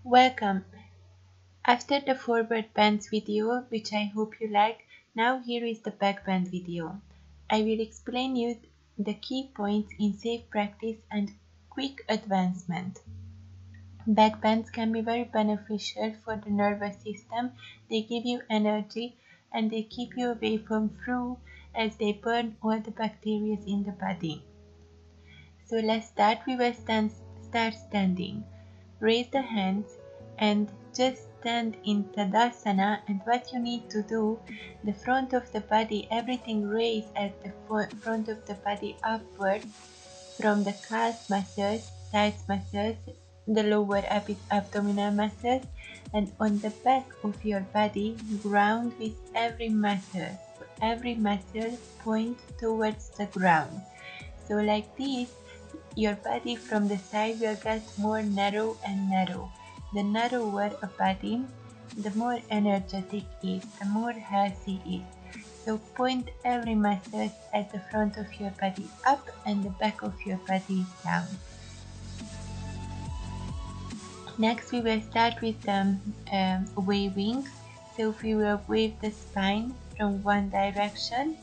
Welcome! After the forward bends video, which I hope you like, now here is the back bend video. I will explain you the key points in safe practice and quick advancement. Back bends can be very beneficial for the nervous system. They give you energy and they keep you away from flu as they burn all the bacteria in the body. So let's start. We will start standing. Raise the hands and just stand in Tadasana, and what you need to do, the front of the body, everything raise at the front of the body upward from the calf muscles, thighs muscles, the lower abdominal muscles, and on the back of your body, ground with every muscle. So every muscle point towards the ground. So like this, your body from the side will get more narrow and narrow. The narrower a body, the more energetic it is, the more healthy it is. So point every muscle at the front of your body up and the back of your body down. Next we will start with waving. So we will wave the spine from one direction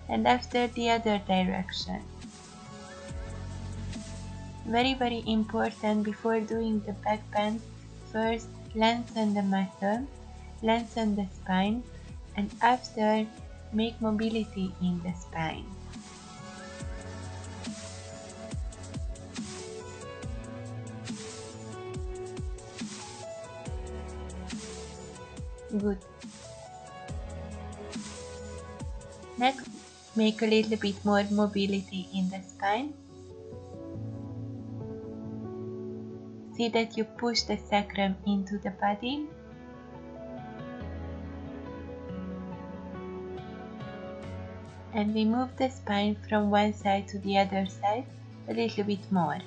and after the other direction. Very important before doing the back bend, first lengthen the muscle, lengthen the spine, and after make mobility in the spine. Good. Next, make a little bit more mobility in the spine. See that you push the sacrum into the body. And we move the spine from one side to the other side a little bit more.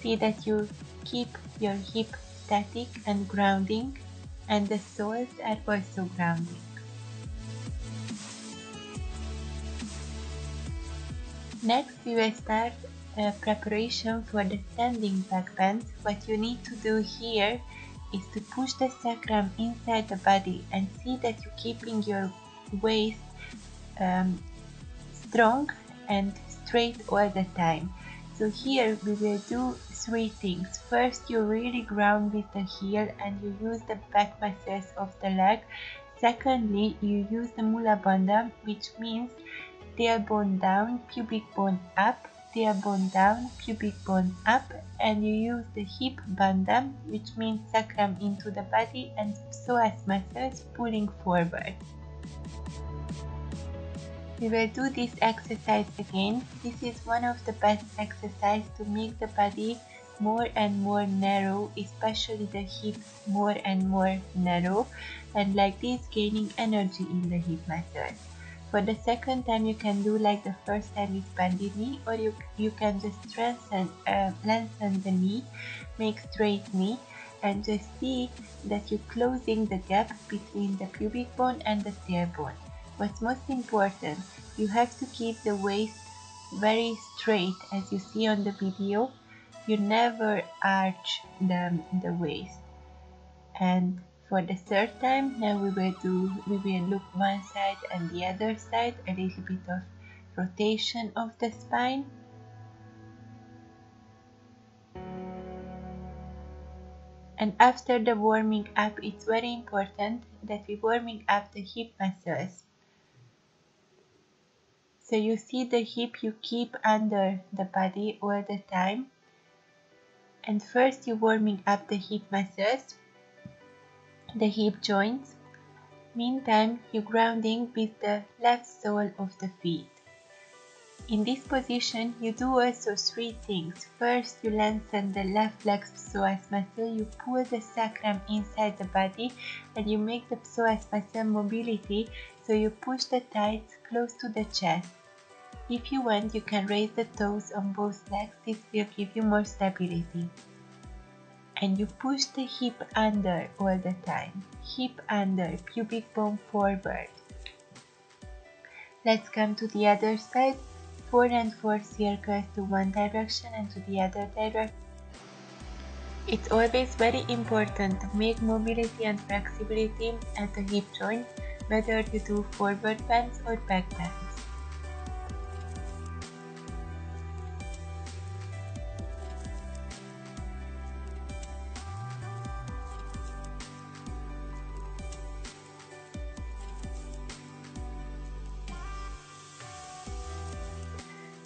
See that you keep your hip static and grounding, and the soles are also grounding. Next, we will start preparation for the standing back bend. What you need to do here is to push the sacrum inside the body and see that you're keeping your waist strong and straight all the time. So here we will do three things. First, you really ground with the heel and you use the back muscles of the leg. Secondly, you use the mula bandha, which means tailbone down, pubic bone up, tailbone down, pubic bone up, and you use the hip bandha, which means sacrum into the body and psoas muscles pulling forward. We will do this exercise again. This is one of the best exercises to make the body more and more narrow, especially the hips more and more narrow, and like this gaining energy in the hip muscles. For the second time you can do like the first time with bended knee, or you can just lengthen the knee, make straight knee, and just see that you're closing the gap between the pubic bone and the tailbone. What's most important, you have to keep the waist very straight as you see on the video. You never arch the waist. And for the third time, now we will look one side and the other side, a little bit of rotation of the spine. And after the warming up, it's very important that we're warming up the hip muscles. So you see the hip you keep under the body all the time. And first you're warming up the hip muscles, the hip joints. Meantime, you're grounding with the left sole of the feet. In this position, you do also three things. First, you lengthen the left leg psoas muscle, you pull the sacrum inside the body, and you make the psoas muscle mobility, so you push the thighs close to the chest. If you want, you can raise the toes on both legs. This will give you more stability. And you push the hip under all the time. Hip under, pubic bone forward. Let's come to the other side. 4 and 4 circles to one direction and to the other direction. It's always very important to make mobility and flexibility at the hip joint, whether you do forward bends or back bends.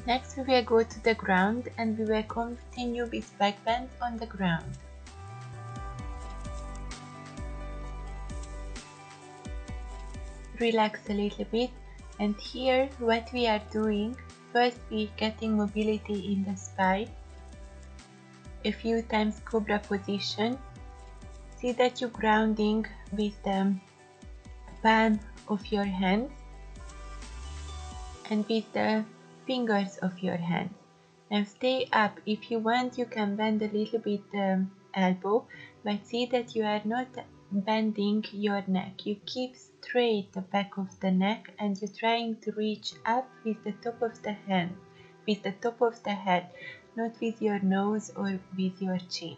Next we will go to the ground and we will continue with back bends on the ground. Relax a little bit, and here what we are doing, first we getting mobility in the spine, a few times cobra position. See that you're grounding with the palm of your hands and with the fingers of your hands. Now stay up. If you want, you can bend a little bit the elbow, but see that you are not bending your neck. You keep straight the back of the neck and you're trying to reach up with the top of the hand, with the top of the head, not with your nose or with your chin.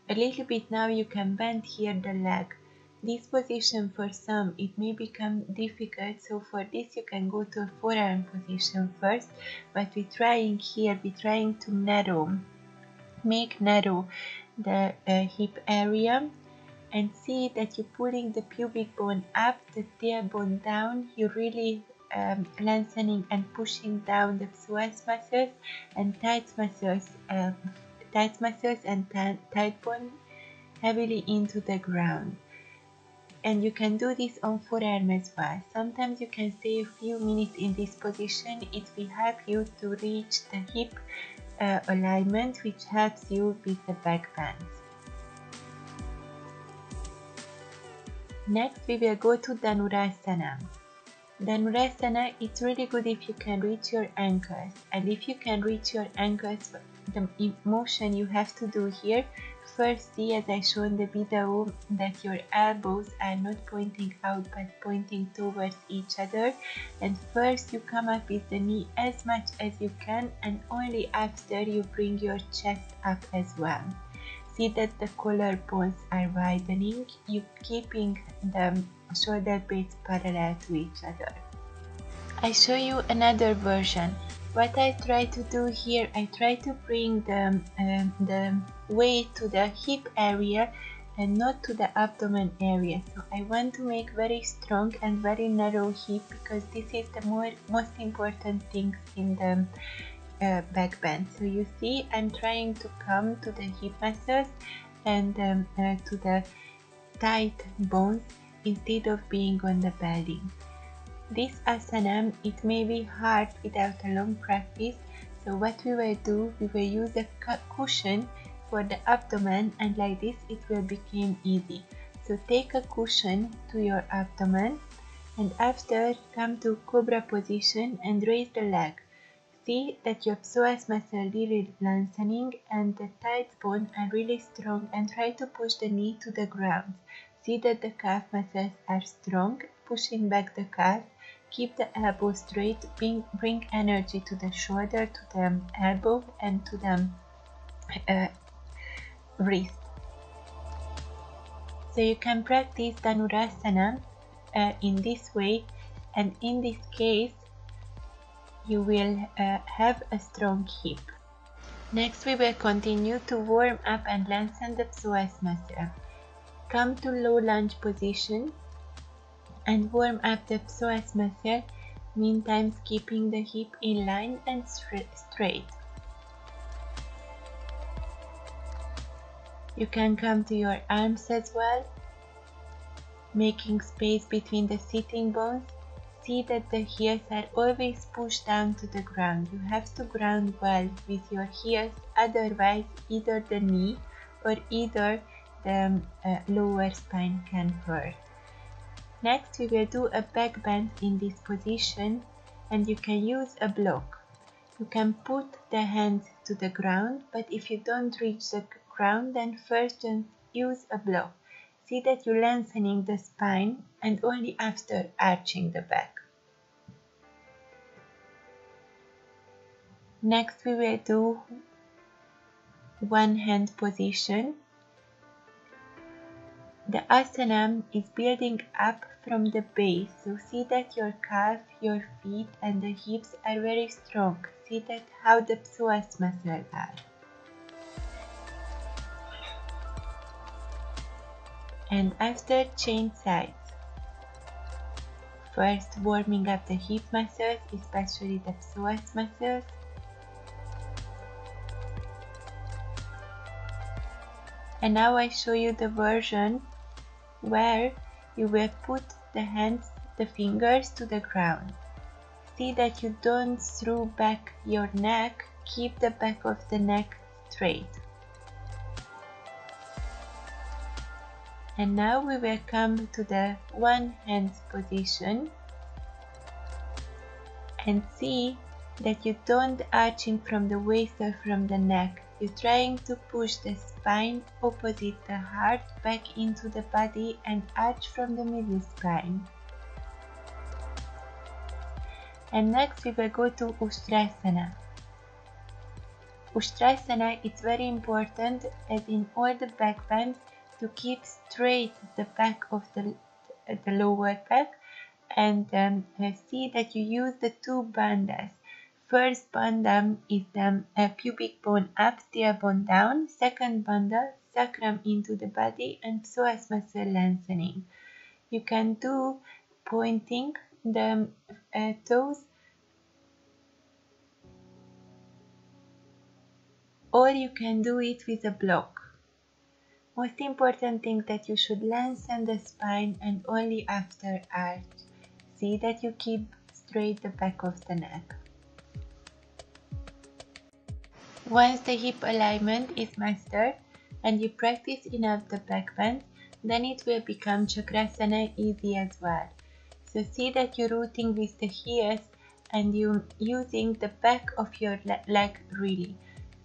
A little bit now you can bend here the leg. This position for some it may become difficult, so for this you can go to a forearm position first, but we're trying to make narrow the hip area, and see that you're pulling the pubic bone up, the tailbone down. You're really lengthening and pushing down the psoas muscles and tight muscles and tight bone heavily into the ground. And you can do this on forearm as well. Sometimes you can stay a few minutes in this position. It will help you to reach the hip alignment, which helps you with the back bends. Next we will go to Dhanurasana. Dhanurasana, it's really good if you can reach your ankles, and if you can reach your ankles, the motion you have to do here, first see, as I showed in the video, that your elbows are not pointing out but pointing towards each other, and first you come up with the knee as much as you can, and only after you bring your chest up as well. See that the collarbones are widening, you keeping the shoulder blades parallel to each other. I show you another version. What I try to do here, I try to bring the weight to the hip area and not to the abdomen area. So I want to make very strong and very narrow hip, because this is the most important things in the back bend. So you see, I'm trying to come to the hip muscles and to the tight bones instead of being on the belly. This asana, it may be hard without a long practice, so what we will do, we will use a cushion for the abdomen, and like this it will become easy. So take a cushion to your abdomen, and after come to cobra position and raise the leg. See that your psoas muscle really lengthening and the thighs bone are really strong, and try to push the knee to the ground. See that the calf muscles are strong, pushing back the calf. Keep the elbow straight, bring energy to the shoulder, to the elbow and to the wrist. So you can practice Dhanurasana in this way, and in this case you will have a strong hip. Next we will continue to warm up and lengthen the psoas muscle. Come to low lunge position and warm up the psoas muscle, meantime keeping the hip in line and straight. You can come to your arms as well, making space between the sitting bones. See that the heels are always pushed down to the ground. You have to ground well with your heels, otherwise either the knee or either the lower spine can hurt. Next we will do a back bend in this position, and you can use a block. You can put the hands to the ground, but if you don't reach the ground, then first just use a block. See that you're lengthening the spine and only after arching the back. Next we will do one hand position. The asana is building up from the base, so see that your calf, your feet and the hips are very strong. See that how the psoas muscles are. And after, change sides. First, warming up the hip muscles, especially the psoas muscles. And now I show you the version where you will put the hands, the fingers to the ground. See that you don't throw back your neck, keep the back of the neck straight. And now we will come to the one hand position and see that you don't arching from the waist or from the neck. You're trying to push the spine opposite the heart back into the body and arch from the middle spine. And next we will go to Ustrasana. Ustrasana is very important, as in all the back bends, to keep straight the back of the lower back, and see that you use the two bandhas. First bandha is the pubic bone up, tailbone down. Second bandha, sacrum into the body and psoas muscle lengthening. You can do pointing the toes, or you can do it with a block. Most important thing that you should lengthen the spine and only after arch. See that you keep straight the back of the neck. Once the hip alignment is mastered and you practice enough the back bend, then it will become Chakrasana easy as well. So see that you're rooting with the heels and you're using the back of your leg really.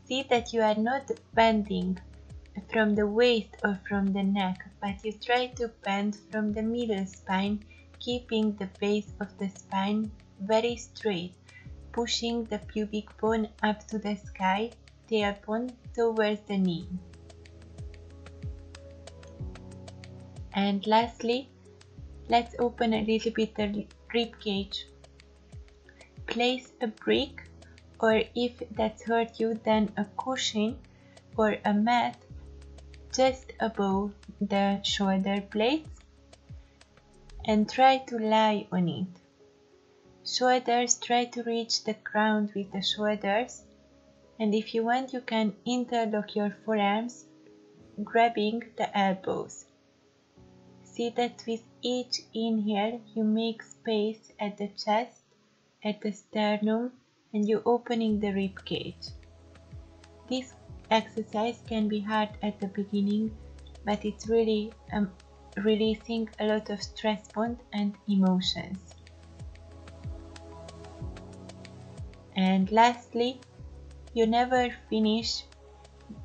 See that you are not bending from the waist or from the neck, but you try to bend from the middle spine, keeping the base of the spine very straight, pushing the pubic bone up to the sky, tailbone towards the knee. And lastly, let's open a little bit the rib cage. Place a brick, or if that's hurt you, then a cushion or a mat just above the shoulder blades and try to lie on it. Shoulders, try to reach the ground with the shoulders, and if you want you can interlock your forearms, grabbing the elbows. See that with each inhale you make space at the chest, at the sternum, and you're opening the rib cage. This exercise can be hard at the beginning, but it's really releasing a lot of stress bond and emotions. And lastly, you never finish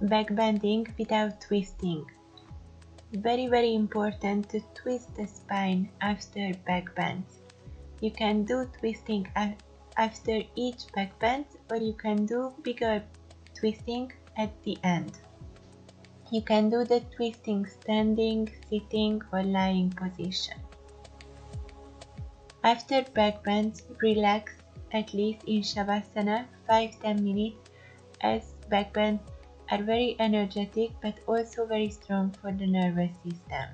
back bending without twisting. Very important to twist the spine after back bends. You can do twisting after each back bend, or you can do bigger twisting at the end. You can do the twisting standing, sitting or lying position. After back bends, relax at least in Shavasana 5-10 minutes, as back bends are very energetic but also very strong for the nervous system.